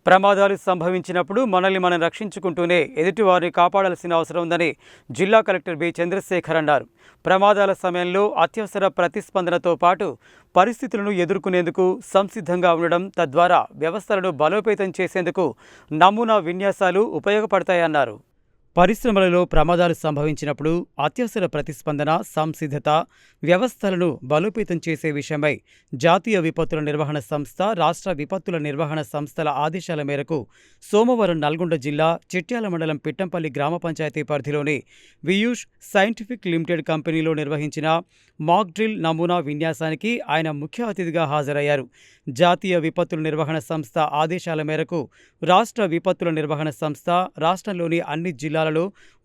ప్రమాదాలు సంభవించినప్పుడు మనల్ని మనం రక్షించుకుంటూనే ఎదుటివారిని కాపాడాల్సిన అవసరం ఉందని జిల్లా కలెక్టర్ బి చంద్రశేఖర్ అన్నారు. ప్రమాదాల సమయంలో అత్యవసర ప్రతిస్పందనతో పాటు పరిస్థితులను ఎదుర్కొనేందుకు సంసిద్ధంగా ఉండడం, తద్వారా వ్యవస్థలను బలోపేతం చేసేందుకు నమూనా విన్యాసాలు ఉపయోగపడతాయన్నారు. పరిశ్రమలలో ప్రమాదాలు సంభవించినప్పుడు అత్యవసర ప్రతిస్పందన, సంసిద్ధత వ్యవస్థలను బలోపేతం చేసే విషయమై జాతీయ విపత్తుల నిర్వహణ సంస్థ, రాష్ట్ర విపత్తుల నిర్వహణ సంస్థల ఆదేశాల మేరకు సోమవారం నల్గొండ జిల్లా చిట్యాల మండలం పిట్టంపల్లి గ్రామ పంచాయతీ పరిధిలోని వియూష్ సైంటిఫిక్ లిమిటెడ్ కంపెనీలో నిర్వహించిన మాక్ డ్రిల్ నమూనా విన్యాసానికి ఆయన ముఖ్య అతిథిగా హాజరయ్యారు. జాతీయ విపత్తుల నిర్వహణ సంస్థ ఆదేశాల మేరకు రాష్ట్ర విపత్తుల నిర్వహణ సంస్థ రాష్ట్రంలోని అన్ని జిల్లాలలో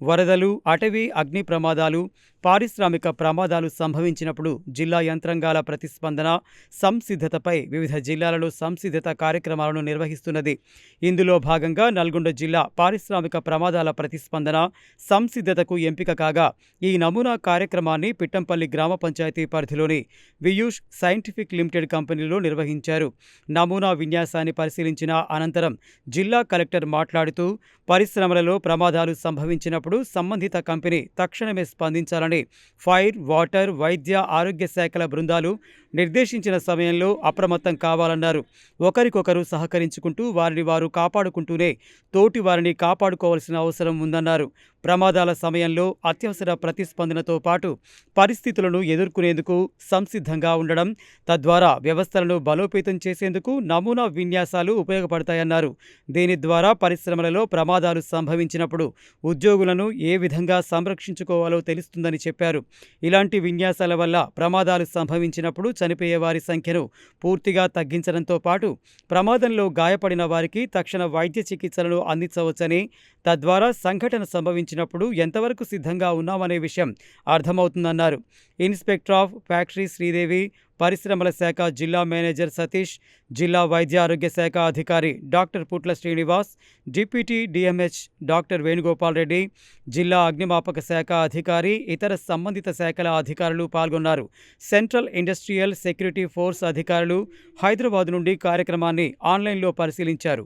వరదలు, అటవీ అగ్ని ప్రమాదాలు, పారిశ్రామిక ప్రమాదాలు సంభవించినప్పుడు జిల్లా యంత్రాంగాల ప్రతిస్పందన, సంసిద్ధతపై వివిధ జిల్లాలలో సంసిద్ధత కార్యక్రమాలను నిర్వహిస్తున్నది. ఇందులో భాగంగా నల్గొండ జిల్లా పారిశ్రామిక ప్రమాదాల ప్రతిస్పందన, సంసిద్ధతకు ఎంపిక కాగా ఈ నమూనా కార్యక్రమాన్ని పిట్టంపల్లి గ్రామ పంచాయతీ పరిధిలోని వియూష్ సైంటిఫిక్ లిమిటెడ్ కంపెనీలో నిర్వహించారు. నమూనా విన్యాసాన్ని పరిశీలించిన అనంతరం జిల్లా కలెక్టర్ మాట్లాడుతూ, పరిశ్రమలలో ప్రమాదాలు సంభవించినప్పుడు సంబంధిత కంపెనీ తక్షణమే స్పందించాలని ఫైర్, వాటర్, వైద్య, ఆరోగ్య శాఖల బృందాలు నిర్దేశించిన సమయంలో అప్రమత్తం కావాలన్నారు. ఒకరికొకరు సహకరించుకుంటూ వారిని వారు కాపాడుకుంటూనే తోటి వారిని కాపాడుకోవాల్సిన అవసరం ఉందన్నారు. ప్రమాదాల సమయంలో అత్యవసర ప్రతిస్పందనతో పాటు పరిస్థితులను ఎదుర్కొనేందుకు సంసిద్ధంగా ఉండడం, తద్వారా వ్యవస్థలను బలోపేతం చేసేందుకు నమూనా విన్యాసాలు ఉపయోగపడతాయన్నారు. దీని ద్వారా పరిశ్రమలలో ప్రమాదాలు సంభవించినప్పుడు ఉద్యోగులను ఏ విధంగా సంరక్షించుకోవాలో తెలుస్తుందని చెప్పారు. ఇలాంటి విన్యాసాల వల్ల ప్రమాదాలు సంభవించినప్పుడు చనిపోయే వారి సంఖ్యను పూర్తిగా తగ్గించడంతో పాటు ప్రమాదంలో గాయపడిన వారికి తక్షణ వైద్య చికిత్సలను అందించవచ్చని, తద్వారా సంఘటన సంభవించినప్పుడు ఎంతవరకు సిద్ధంగా ఉన్నామనే విషయం అర్థమవుతుందన్నారు. ఇన్స్పెక్టర్ ఆఫ్ ఫ్యాక్టరీ శ్రీదేవి, పరిశ్రమల శాఖ జిల్లా మేనేజర్ సతీష్, జిల్లా వైద్య ఆరోగ్య శాఖ అధికారి doctor Putla Srinivas, deputy DMH doctor Venugopal Reddy, జిల్లా అగ్నిమాపక శాఖ అధికారి, ఇతర సంబంధిత శాఖల అధికారులు పాల్గొన్నారు. సెంట్రల్ ఇండస్ట్రియల్ సెక్యూరిటీ ఫోర్స్ అధికారులు హైదరాబాద్ నుండి కార్యక్రమాన్ని ఆన్లైన్లో పరిశీలించారు.